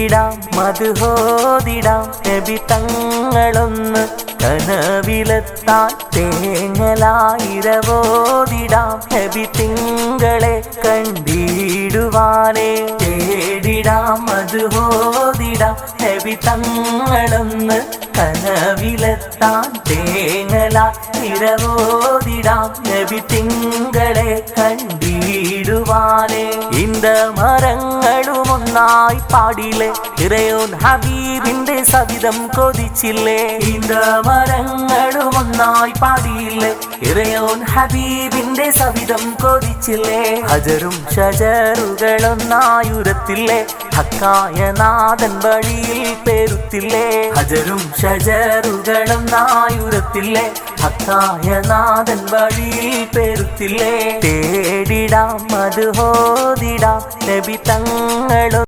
തേടിടാം മധുഹോദിടാം നബി തങ്ങളൊന്ന് കനവിലെത്താൻ തേങ്ങലായിരവോദിടാം നബി തിങ്കളെ കണ്ടിടുവാനേ തേടിടാം മധുഹോദിടാം നബി തങ്ങളൊന്ന് കനവിലെത്താൻ തേങ്ങലായിരവോദിടാം നബി തിങ്കളെ കണ്ടിടുവാനേ இந்த മരങ്ങളും ഒന്നായി പാടില്ലേ ഇറയോൻ ഹബീബിന്റെ സവിധം കൊതിച്ചില്ലേ இந்த മരങ്ങളും ഒന്നായി പാടിയില്ലേ ഇറയോൻ ഹബീബിന്റെ സവിധം കൊതിച്ചില്ലേ ഹജറും ഷജറുകളൊന്നായി ഉരത്തില്ലേ ഹക്കായ നാഥൻ വഴിയിൽ പേരുത്തില്ലേ ഹജറും ഷജറുകളൊന്നായി ഉരത്തില്ലേ ഹക്കായ നാഥൻ വഴിയിൽ പേരുത്തില്ലേ തേടിടാം മധുഹോദിടാം നബി തങ്ങളും